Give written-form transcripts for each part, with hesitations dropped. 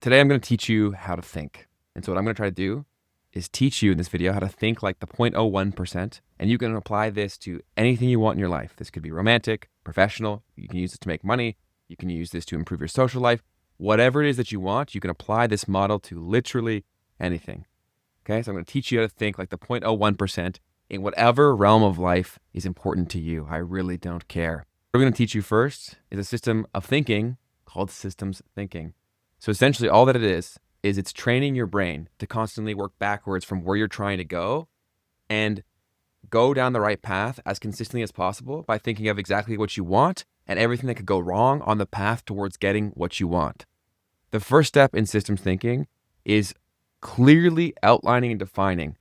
Today, I'm going to teach you how to think. And so what I'm going to try to do is teach you in this video how to think like the 0.01%. And you can apply this to anything you want in your life. This could be romantic, professional. You can use it to make money. You can use this to improve your social life. Whatever it is that you want, you can apply this model to literally anything. Okay, so I'm going to teach you how to think like the 0.01% in whatever realm of life is important to you. I really don't care. What we're going to teach you first is a system of thinking called systems thinking. So essentially all that it is it's training your brain to constantly work backwards from where you're trying to go and go down the right path as consistently as possible by thinking of exactly what you want and everything that could go wrong on the path towards getting what you want. The first step in systems thinking is clearly outlining and defining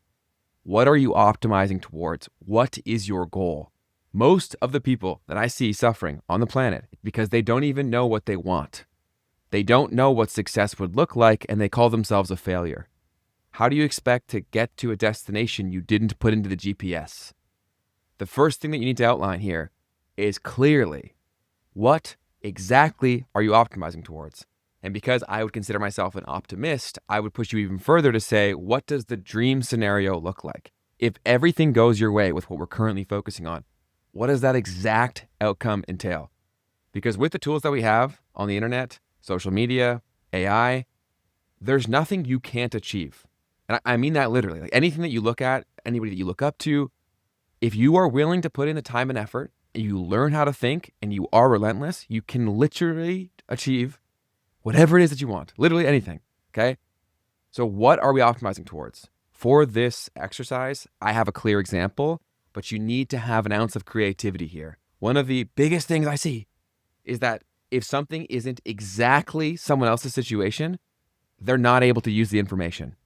what are you optimizing towards? What is your goal? Most of the people that I see suffering on the planet because they don't even know what they want. They don't know what success would look like, and they call themselves a failure. How do you expect to get to a destination you didn't put into the GPS? The first thing that you need to outline here is clearly what exactly are you optimizing towards? And because I would consider myself an optimist, I would push you even further to say, what does the dream scenario look like? If everything goes your way with what we're currently focusing on, what does that exact outcome entail? Because with the tools that we have on the internet, social media, AI, there's nothing you can't achieve. And I mean that literally. Like anything that you look at, anybody that you look up to, if you are willing to put in the time and effort, and you learn how to think, and you are relentless, you can literally achieve whatever it is that you want. Literally anything, okay? So what are we optimizing towards? For this exercise, I have a clear example, but you need to have an ounce of creativity here. One of the biggest things I see is that if something isn't exactly someone else's situation, they're not able to use the information.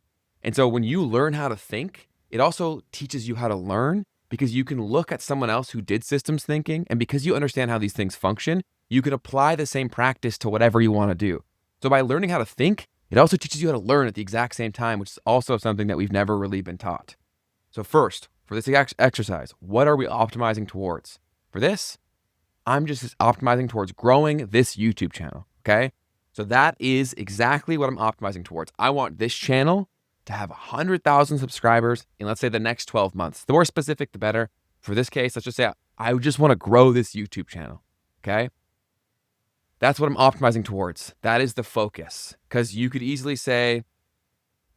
And so when you learn how to think, it also teaches you how to learn because you can look at someone else who did systems thinking. And because you understand how these things function, you can apply the same practice to whatever you want to do. So by learning how to think, it also teaches you how to learn at the exact same time, which is also something that we've never really been taught. So first, for this exercise, what are we optimizing towards? For this, I'm just optimizing towards growing this YouTube channel, okay? So that is exactly what I'm optimizing towards. I want this channel to have 100,000 subscribers in, let's say, the next 12 months. The more specific, the better. For this case, let's just say I just want to grow this YouTube channel, okay? That's what I'm optimizing towards. That is the focus. Because you could easily say,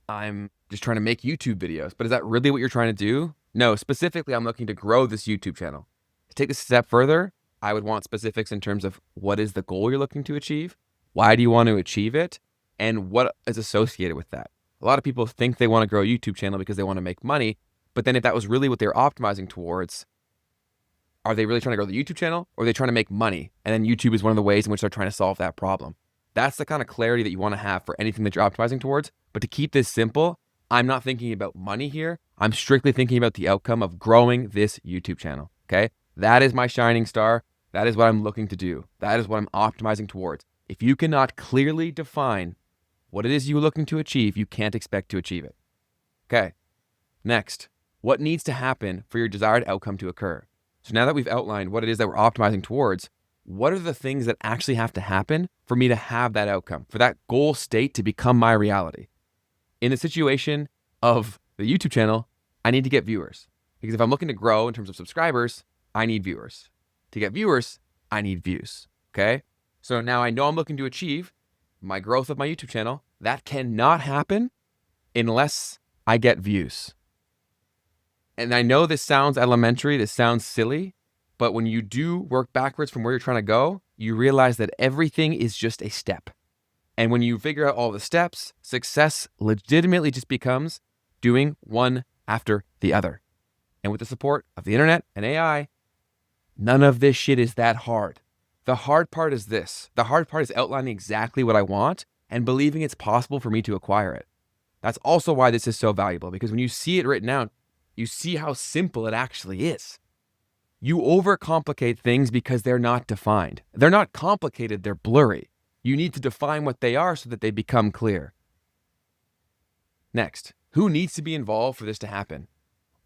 I'm just trying to make YouTube videos, but is that really what you're trying to do? No, specifically, I'm looking to grow this YouTube channel. To take this a step further, I would want specifics in terms of what is the goal you're looking to achieve, why do you want to achieve it, and what is associated with that. A lot of people think they want to grow a YouTube channel because they want to make money, but then if that was really what they're optimizing towards, are they really trying to grow the YouTube channel or are they trying to make money? And then YouTube is one of the ways in which they're trying to solve that problem. That's the kind of clarity that you want to have for anything that you're optimizing towards. But to keep this simple, I'm not thinking about money here. I'm strictly thinking about the outcome of growing this YouTube channel, okay? That is my shining star. That is what I'm looking to do. That is what I'm optimizing towards. If you cannot clearly define what it is you're looking to achieve, you can't expect to achieve it. Okay, next, what needs to happen for your desired outcome to occur? So now that we've outlined what it is that we're optimizing towards, what are the things that actually have to happen for me to have that outcome, for that goal state to become my reality? In the situation of the YouTube channel, I need to get viewers. Because if I'm looking to grow in terms of subscribers, I need viewers. To get viewers, I need views, okay? So now I know I'm looking to achieve my growth of my YouTube channel. That cannot happen unless I get views. And I know this sounds elementary, this sounds silly, but when you do work backwards from where you're trying to go, you realize that everything is just a step. And when you figure out all the steps, success legitimately just becomes doing one after the other. And with the support of the internet and AI, none of this shit is that hard. The hard part is this. The hard part is outlining exactly what I want and believing it's possible for me to acquire it. That's also why this is so valuable, because when you see it written out, you see how simple it actually is. You overcomplicate things because they're not defined. They're not complicated, they're blurry. You need to define what they are so that they become clear. Next, who needs to be involved for this to happen?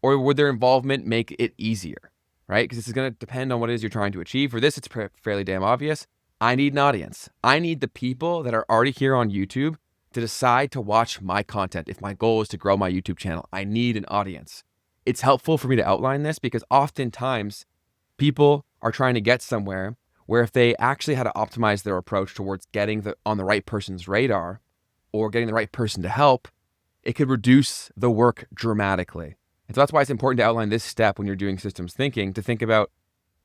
Or would their involvement make it easier? Right? Because this is going to depend on what it is you're trying to achieve. For this, it's fairly damn obvious. I need an audience. I need the people that are already here on YouTube to decide to watch my content. If my goal is to grow my YouTube channel, I need an audience. It's helpful for me to outline this because oftentimes people are trying to get somewhere where if they actually had to optimize their approach towards getting on the right person's radar or getting the right person to help, it could reduce the work dramatically. And so that's why it's important to outline this step when you're doing systems thinking, to think about,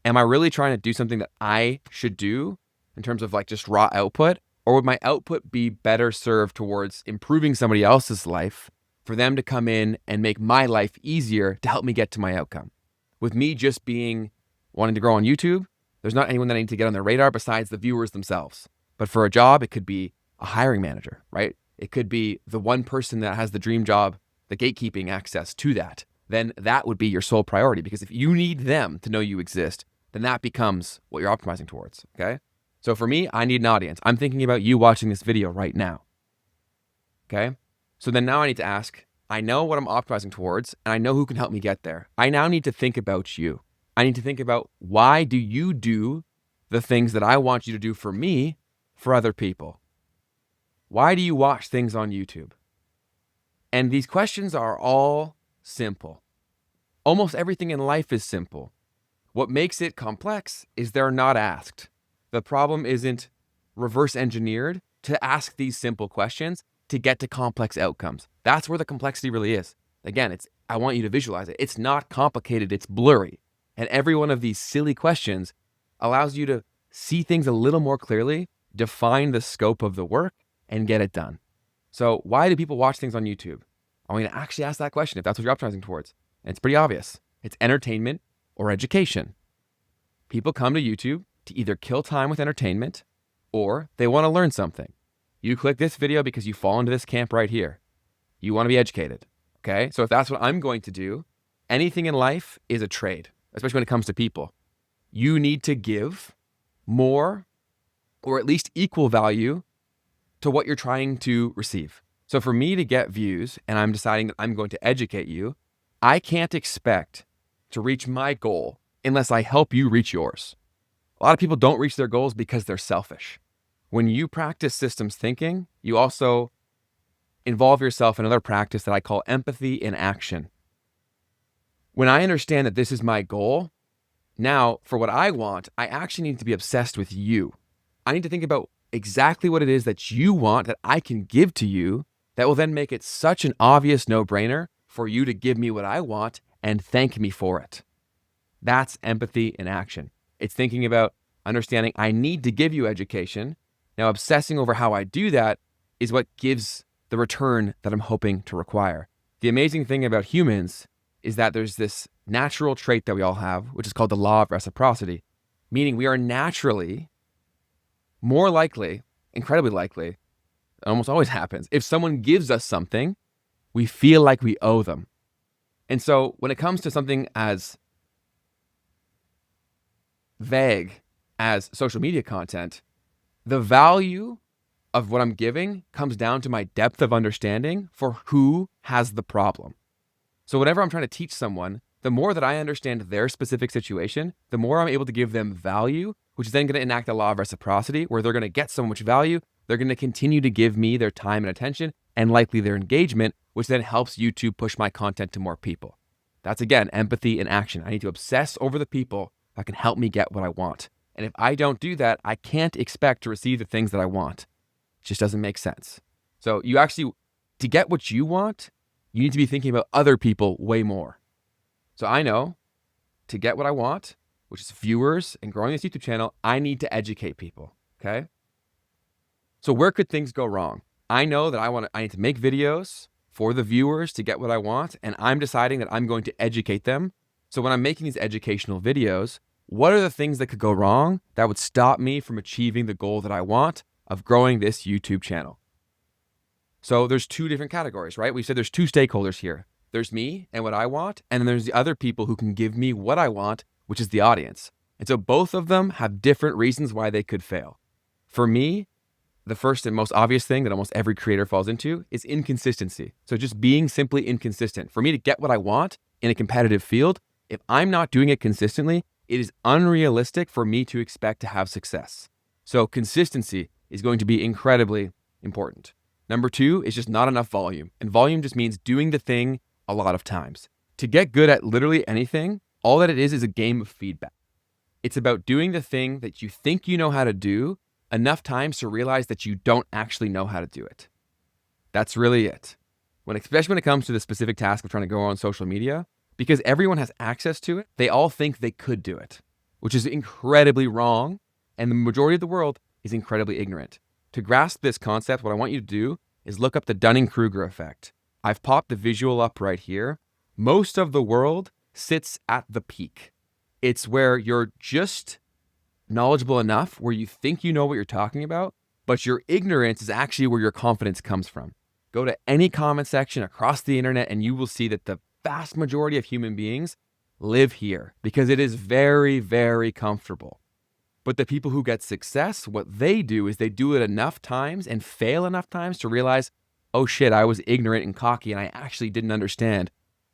am I really trying to do something that I should do in terms of like just raw output? Or would my output be better served towards improving somebody else's life for them to come in and make my life easier to help me get to my outcome? With me just wanting to grow on YouTube, there's not anyone that I need to get on their radar besides the viewers themselves. But for a job, it could be a hiring manager, right? It could be the one person that has the dream job, the gatekeeping access to that. Then that would be your sole priority, because if you need them to know you exist, then that becomes what you're optimizing towards, okay? So for me, I need an audience. I'm thinking about you watching this video right now, okay? So then now I need to ask, I know what I'm optimizing towards, and I know who can help me get there. I now need to think about you. I need to think about, why do you do the things that I want you to do for me, for other people? Why do you watch things on YouTube? And these questions are all simple. Almost everything in life is simple. What makes it complex is they're not asked. The problem isn't reverse engineered to ask these simple questions to get to complex outcomes. That's where the complexity really is. Again, I want you to visualize it. It's not complicated, it's blurry. And every one of these silly questions allows you to see things a little more clearly, define the scope of the work, and get it done. So why do people watch things on YouTube? I'm going to actually ask that question if that's what you're optimizing towards. And it's pretty obvious. It's entertainment or education. People come to YouTube to either kill time with entertainment or they want to learn something. You click this video because you fall into this camp right here. You want to be educated, okay? So if that's what I'm going to do, anything in life is a trade, especially when it comes to people. You need to give more or at least equal value to what you're trying to receive. So for me to get views and I'm deciding that I'm going to educate you, I can't expect to reach my goal unless I help you reach yours. A lot of people don't reach their goals because they're selfish. When you practice systems thinking, you also involve yourself in another practice that I call empathy in action. When I understand that this is my goal, now for what I want, I actually need to be obsessed with you. I need to think about exactly what it is that you want that I can give to you that will then make it such an obvious no-brainer for you to give me what I want and thank me for it. That's empathy in action. It's thinking about understanding I need to give you education. Now, obsessing over how I do that is what gives the return that I'm hoping to require. The amazing thing about humans is that there's this natural trait that we all have, which is called the law of reciprocity, meaning we are naturally more likely, incredibly likely, it almost always happens, if someone gives us something, we feel like we owe them. And so when it comes to something as vague as social media content, the value of what I'm giving comes down to my depth of understanding for who has the problem. So whenever I'm trying to teach someone, the more that I understand their specific situation, the more I'm able to give them value, which is then going to enact the law of reciprocity, where they're going to get so much value, they're going to continue to give me their time and attention and likely their engagement, which then helps YouTube push my content to more people. That's, again, empathy in action. I need to obsess over the people that can help me get what I want. And if I don't do that, I can't expect to receive the things that I want. It just doesn't make sense. So you actually, to get what you want, you need to be thinking about other people way more. So I know to get what I want, which is viewers and growing this YouTube channel, I need to educate people, okay? So where could things go wrong? I know that I need to make videos for the viewers to get what I want, and I'm deciding that I'm going to educate them. So when I'm making these educational videos, what are the things that could go wrong that would stop me from achieving the goal that I want of growing this YouTube channel? So there's two different categories, right? We said there's two stakeholders here. There's me and what I want, and then there's the other people who can give me what I want, which is the audience. And so both of them have different reasons why they could fail. For me, the first and most obvious thing that almost every creator falls into is inconsistency. So just being simply inconsistent. For me to get what I want in a competitive field, if I'm not doing it consistently, it is unrealistic for me to expect to have success. So consistency is going to be incredibly important. Number 2 is just not enough volume. And volume just means doing the thing a lot of times. To get good at literally anything, all that it is a game of feedback. It's about doing the thing that you think you know how to do enough times to realize that you don't actually know how to do it. That's really it. Especially when it comes to the specific task of trying to go on social media, because everyone has access to it, they all think they could do it, which is incredibly wrong. And the majority of the world is incredibly ignorant. To grasp this concept, what I want you to do is look up the Dunning-Kruger effect. I've popped the visual up right here. Most of the world sits at the peak. It's where you're just knowledgeable enough where you think you know what you're talking about, but your ignorance is actually where your confidence comes from. Go to any comment section across the internet and you will see that the vast majority of human beings live here because it is very, very comfortable. But the people who get success, what they do is they do it enough times and fail enough times to realize, oh shit, I was ignorant and cocky and I actually didn't understand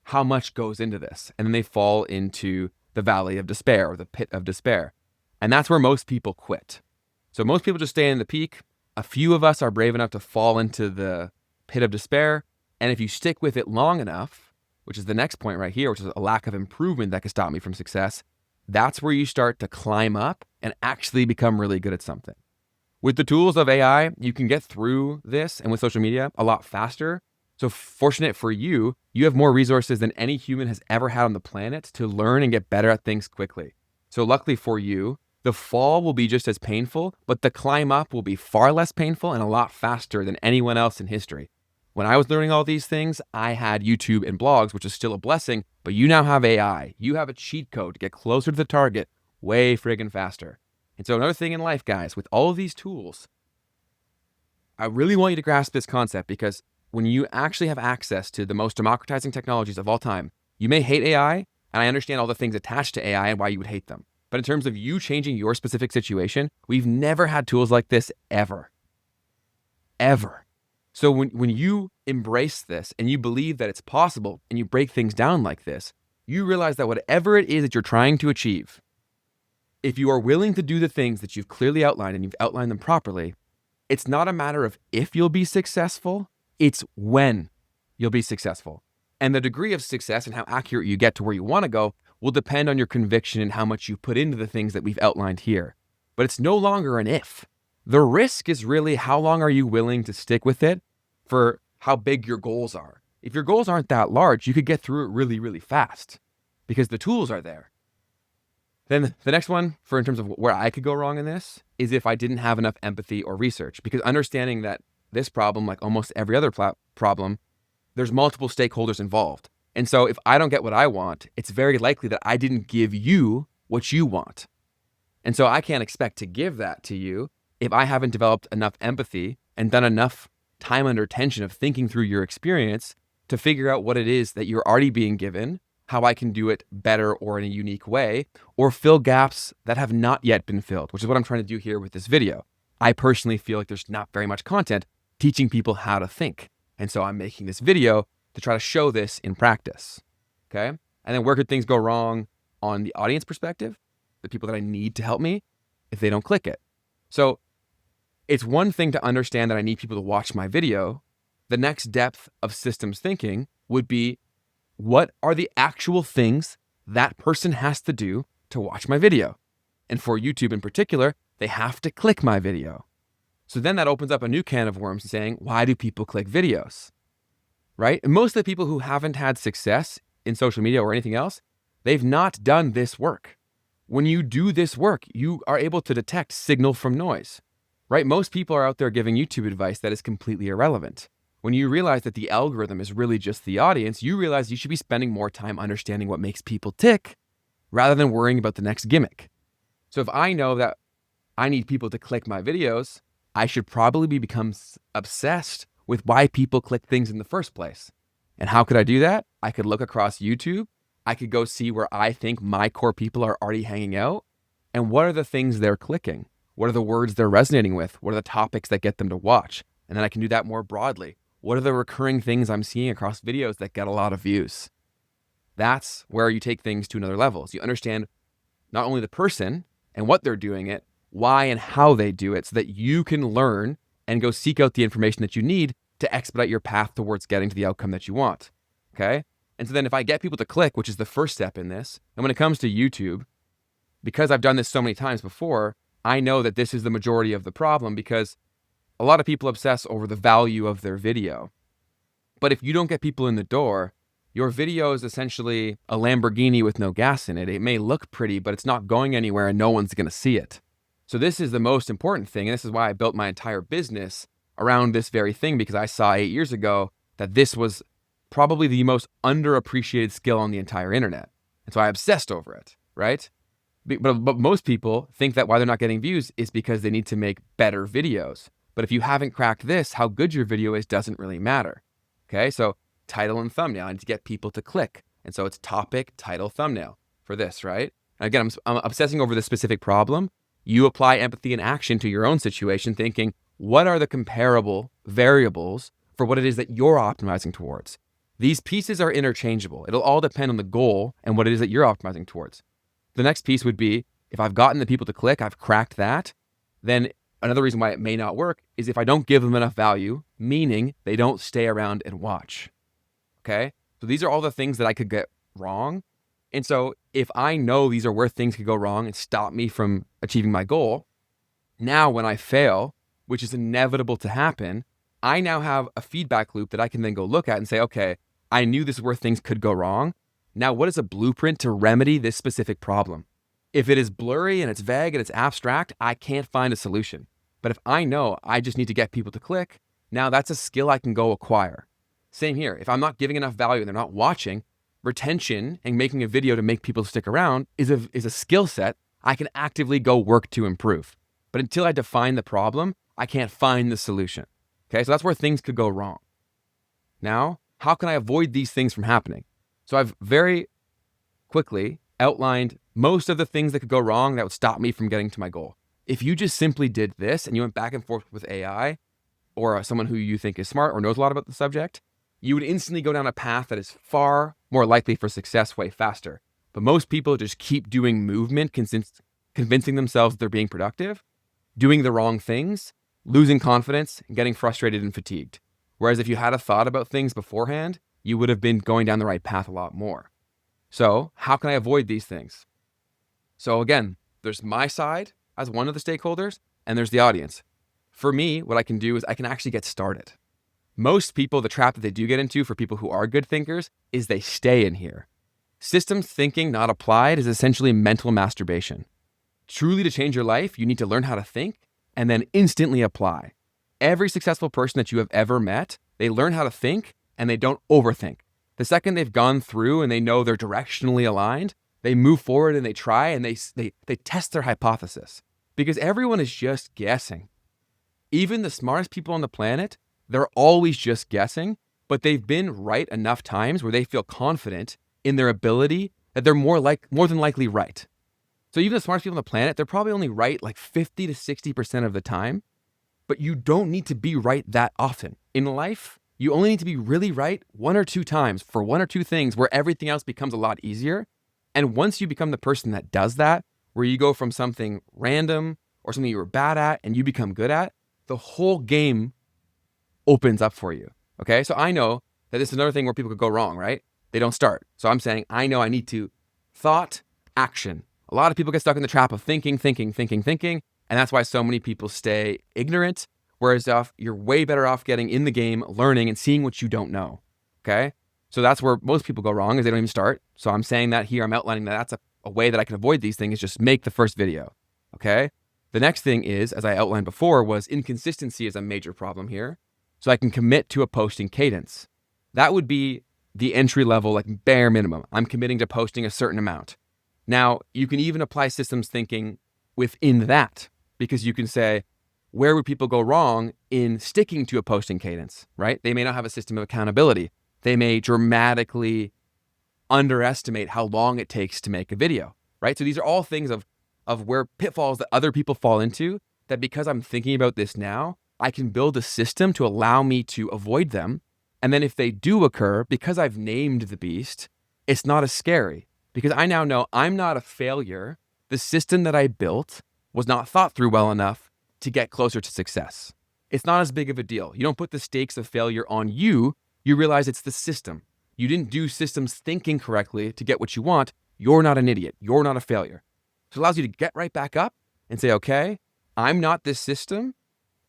how much goes into this. And then they fall into the valley of despair or the pit of despair. And that's where most people quit. So most people just stay in the peak. A few of us are brave enough to fall into the pit of despair. And if you stick with it long enough, which is the next point right here, which is a lack of improvement that could stop me from success, that's where you start to climb up and actually become really good at something. With the tools of AI, you can get through this, and with social media, a lot faster. So fortunate for you, you have more resources than any human has ever had on the planet to learn and get better at things quickly. So luckily for you, the fall will be just as painful, but the climb up will be far less painful and a lot faster than anyone else in history. When I was learning all these things, I had YouTube and blogs, which is still a blessing, but you now have AI. You have a cheat code to get closer to the target way friggin' faster. And so another thing in life, guys, with all of these tools, I really want you to grasp this concept because when you actually have access to the most democratizing technologies of all time, you may hate AI, and I understand all the things attached to AI and why you would hate them. But in terms of you changing your specific situation, we've never had tools like this ever. Ever. So when you embrace this and you believe that it's possible and you break things down like this, you realize that whatever it is that you're trying to achieve, if you are willing to do the things that you've clearly outlined and you've outlined them properly, it's not a matter of if you'll be successful, it's when you'll be successful. And the degree of success and how accurate you get to where you want to go will depend on your conviction and how much you put into the things that we've outlined here. But it's no longer an if. The risk is really how long are you willing to stick with it for how big your goals are. If your goals aren't that large, you could get through it really, really fast because the tools are there. Then the next one for in terms of where I could go wrong in this is if I didn't have enough empathy or research, because understanding that this problem, like almost every other problem, there's multiple stakeholders involved. And so if I don't get what I want, it's very likely that I didn't give you what you want. And so I can't expect to give that to you if I haven't developed enough empathy and done enough time under tension of thinking through your experience to figure out what it is that you're already being given, how I can do it better or in a unique way, or fill gaps that have not yet been filled, which is what I'm trying to do here with this video. I personally feel like there's not very much content teaching people how to think. And so I'm making this video to try to show this in practice, okay? And then where could things go wrong on the audience perspective, the people that I need to help me, if they don't click it? So it's one thing to understand that I need people to watch my video. The next depth of systems thinking would be, what are the actual things that person has to do to watch my video? And for YouTube in particular, they have to click my video. So then that opens up a new can of worms saying, why do people click videos? Right? And most of the people who haven't had success in social media or anything else, they've not done this work. When you do this work, you are able to detect signal from noise, right? Most people are out there giving YouTube advice that is completely irrelevant. When you realize that the algorithm is really just the audience, you realize you should be spending more time understanding what makes people tick rather than worrying about the next gimmick. So if I know that I need people to click my videos, I should probably become obsessed with why people click things in the first place. And how could I do that? I could look across YouTube. I could go see where I think my core people are already hanging out. And what are the things they're clicking? What are the words they're resonating with? What are the topics that get them to watch? And then I can do that more broadly. What are the recurring things I'm seeing across videos that get a lot of views? That's where you take things to another level. So you understand not only the person and what they're doing it, why and how they do it, so that you can learn and go seek out the information that you need to expedite your path towards getting to the outcome that you want. Okay. And so then if I get people to click, which is the first step in this, and when it comes to YouTube, because I've done this so many times before, I know that this is the majority of the problem, because a lot of people obsess over the value of their video. But if you don't get people in the door, your video is essentially a Lamborghini with no gas in it. It may look pretty, but it's not going anywhere and no one's going to see it. So this is the most important thing. And this is why I built my entire business around this very thing, because I saw 8 years ago that this was probably the most underappreciated skill on the entire internet. And so I obsessed over it, right? But most people think that why they're not getting views is because they need to make better videos. But if you haven't cracked this, how good your video is doesn't really matter. Okay, so title and thumbnail, I need to get people to click. And so it's topic, title, thumbnail for this, right? And again, I'm obsessing over this specific problem. You apply empathy and action to your own situation, thinking, what are the comparable variables for what it is that you're optimizing towards? These pieces are interchangeable. It'll all depend on the goal and what it is that you're optimizing towards. The next piece would be, if I've gotten the people to click, I've cracked that, then another reason why it may not work is if I don't give them enough value, meaning they don't stay around and watch. Okay? So these are all the things that I could get wrong. And so if I know these are where things could go wrong and stop me from achieving my goal, now when I fail, which is inevitable to happen, I now have a feedback loop that I can then go look at and say, okay, I knew this is where things could go wrong. Now, what is a blueprint to remedy this specific problem? If it is blurry and it's vague and it's abstract, I can't find a solution. But if I know I just need to get people to click, now that's a skill I can go acquire. Same here. If I'm not giving enough value and they're not watching, retention and making a video to make people stick around is a skill set I can actively go work to improve. But until I define the problem, I can't find the solution. Okay, so that's where things could go wrong. Now, how can I avoid these things from happening? So I've very quickly outlined most of the things that could go wrong that would stop me from getting to my goal. If you just simply did this and you went back and forth with AI or someone who you think is smart or knows a lot about the subject, you would instantly go down a path that is far more likely for success way faster. But most people just keep doing movement, convincing themselves they're being productive, doing the wrong things, losing confidence, and getting frustrated and fatigued. Whereas if you had a thought about things beforehand, you would have been going down the right path a lot more. So how can I avoid these things? So again, there's my side as one of the stakeholders, and there's the audience. For me, what I can do is I can actually get started. Most people, the trap that they do get into for people who are good thinkers is they stay in here. Systems thinking not applied is essentially mental masturbation. Truly to change your life, you need to learn how to think and then instantly apply. Every successful person that you have ever met, they learn how to think and they don't overthink. The second they've gone through and they know they're directionally aligned, they move forward and they try and they test their hypothesis, because everyone is just guessing. Even the smartest people on the planet, they're always just guessing, but they've been right enough times where they feel confident in their ability that they're more than likely right. So even the smartest people on the planet, they're probably only right like 50 to 60% of the time, but you don't need to be right that often. In life, you only need to be really right 1 or 2 times for 1 or 2 things where everything else becomes a lot easier. And once you become the person that does that, where you go from something random or something you were bad at and you become good at, the whole game opens up for you. Okay. So I know that this is another thing where people could go wrong, right? They don't start. So I'm saying, I know I need to thought, action. A lot of people get stuck in the trap of thinking. And that's why so many people stay ignorant. Whereas you're way better off getting in the game, learning and seeing what you don't know. Okay. So that's where most people go wrong, is they don't even start. So I'm saying that here, I'm outlining that that's a way that I can avoid these things, is just make the first video. Okay. The next thing is, as I outlined before, was inconsistency is a major problem here. So I can commit to a posting cadence. That would be the entry level, like bare minimum. I'm committing to posting a certain amount. Now, you can even apply systems thinking within that, because you can say, where would people go wrong in sticking to a posting cadence, right? They may not have a system of accountability. They may dramatically underestimate how long it takes to make a video, right? So these are all things of where pitfalls that other people fall into, that because I'm thinking about this now, I can build a system to allow me to avoid them. And then if they do occur, because I've named the beast, it's not as scary, because I now know I'm not a failure. The system that I built was not thought through well enough to get closer to success. it's not as big of a deal. You don't put the stakes of failure on you. You realize it's the system. You didn't do systems thinking correctly to get what you want. You're not an idiot. You're not a failure. So it allows you to get right back up and say, okay, I'm not this system,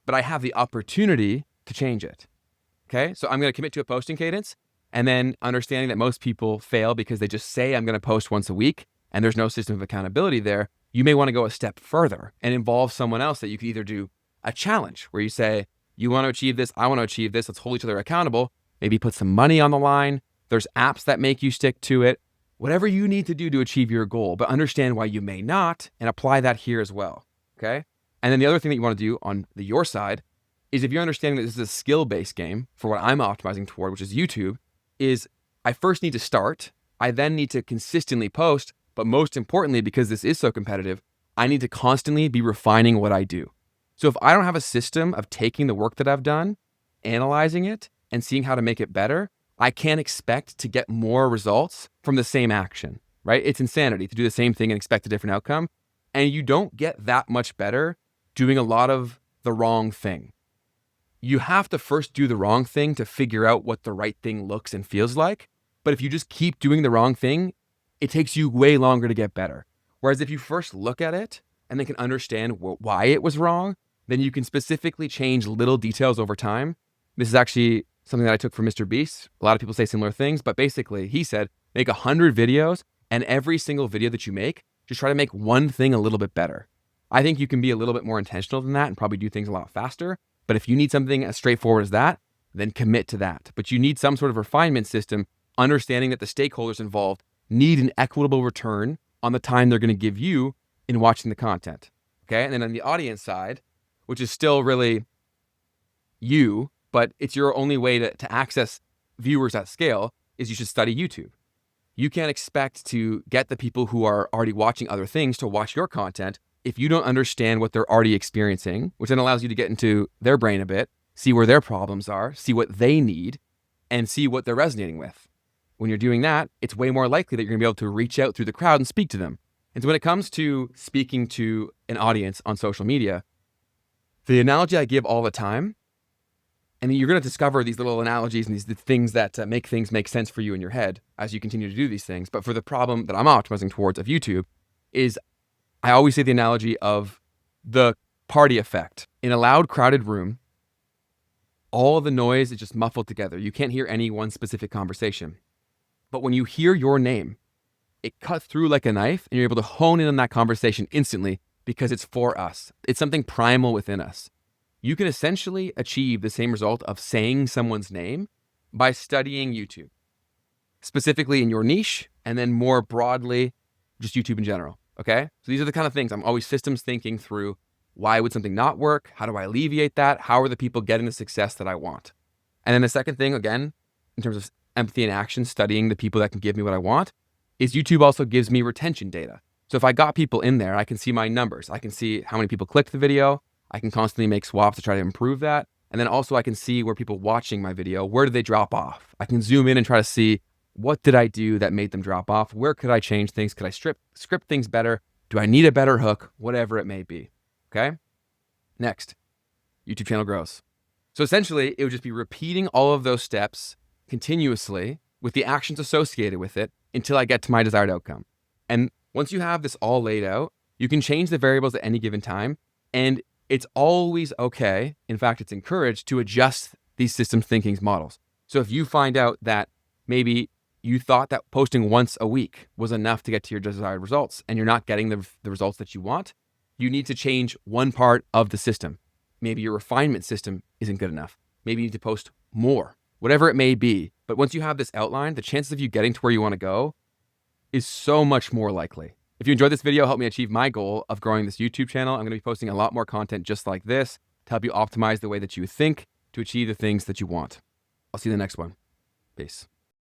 but I have the opportunity to change it. Okay, so I'm going to commit to a posting cadence, and then understanding that most people fail because they just say, I'm going to post once a week, and there's no system of accountability there. You may want to go a step further and involve someone else that you could either do a challenge where you say, you want to achieve this, I want to achieve this, let's hold each other accountable. Maybe put some money on the line. There's apps that make you stick to it. Whatever you need to do to achieve your goal, but understand why you may not and apply that here as well, okay? And then the other thing that you want to do on your side is if you're understanding that this is a skill-based game for what I'm optimizing toward, which is YouTube, is I first need to start. I then need to consistently post, but most importantly, because this is so competitive, I need to constantly be refining what I do. So if I don't have a system of taking the work that I've done, analyzing it, and seeing how to make it better, I can't expect to get more results from the same action, right? It's insanity to do the same thing and expect a different outcome. And you don't get that much better doing a lot of the wrong thing. You have to first do the wrong thing to figure out what the right thing looks and feels like. But if you just keep doing the wrong thing, it takes you way longer to get better. Whereas if you first look at it and then can understand why it was wrong, then you can specifically change little details over time. This is actually something that I took from Mr. Beast. A lot of people say similar things, but basically he said, make 100 videos, and every single video that you make, just try to make one thing a little bit better. I think you can be a little bit more intentional than that and probably do things a lot faster. But if you need something as straightforward as that, then commit to that. But you need some sort of refinement system, understanding that the stakeholders involved need an equitable return on the time they're going to give you in watching the content. Okay. And then on the audience side, which is still really you, but it's your only way to access viewers at scale, is you should study YouTube. You can't expect to get the people who are already watching other things to watch your content if you don't understand what they're already experiencing, which then allows you to get into their brain a bit, see where their problems are, see what they need, and see what they're resonating with. When you're doing that, it's way more likely that you're gonna be able to reach out through the crowd and speak to them. And so when it comes to speaking to an audience on social media, the analogy I give all the time, and you're going to discover these little analogies and these things that make things make sense for you in your head as you continue to do these things. But for the problem that I'm optimizing towards of YouTube is I always say the analogy of the party effect. In a loud, crowded room, all of the noise is just muffled together. You can't hear any one specific conversation. But when you hear your name, it cuts through like a knife and you're able to hone in on that conversation instantly because it's for us. It's something primal within us. You can essentially achieve the same result of saying someone's name by studying YouTube, specifically in your niche, and then more broadly, just YouTube in general, okay? So these are the kind of things I'm always systems thinking through. Why would something not work? How do I alleviate that? How are the people getting the success that I want? And then the second thing, again, in terms of empathy and action, studying the people that can give me what I want, is YouTube also gives me retention data. So if I got people in there, I can see my numbers. I can see how many people clicked the video. I can constantly make swaps to try to improve that. And then also I can see where people watching my video, where did they drop off? I can zoom in and try to see what did I do that made them drop off? Where could I change things? Could I script things better? Do I need a better hook? Whatever it may be, okay? Next, YouTube channel grows. So essentially, it would just be repeating all of those steps continuously with the actions associated with it until I get to my desired outcome. And once you have this all laid out, you can change the variables at any given time. And it's always okay, in fact, it's encouraged to adjust these systems thinking models. So if you find out that maybe you thought that posting once a week was enough to get to your desired results and you're not getting the results that you want, you need to change one part of the system. Maybe your refinement system isn't good enough. Maybe you need to post more, whatever it may be. But once you have this outline, the chances of you getting to where you want to go is so much more likely. If you enjoyed this video, help me achieve my goal of growing this YouTube channel. I'm going to be posting a lot more content just like this to help you optimize the way that you think to achieve the things that you want. I'll see you in the next one. Peace.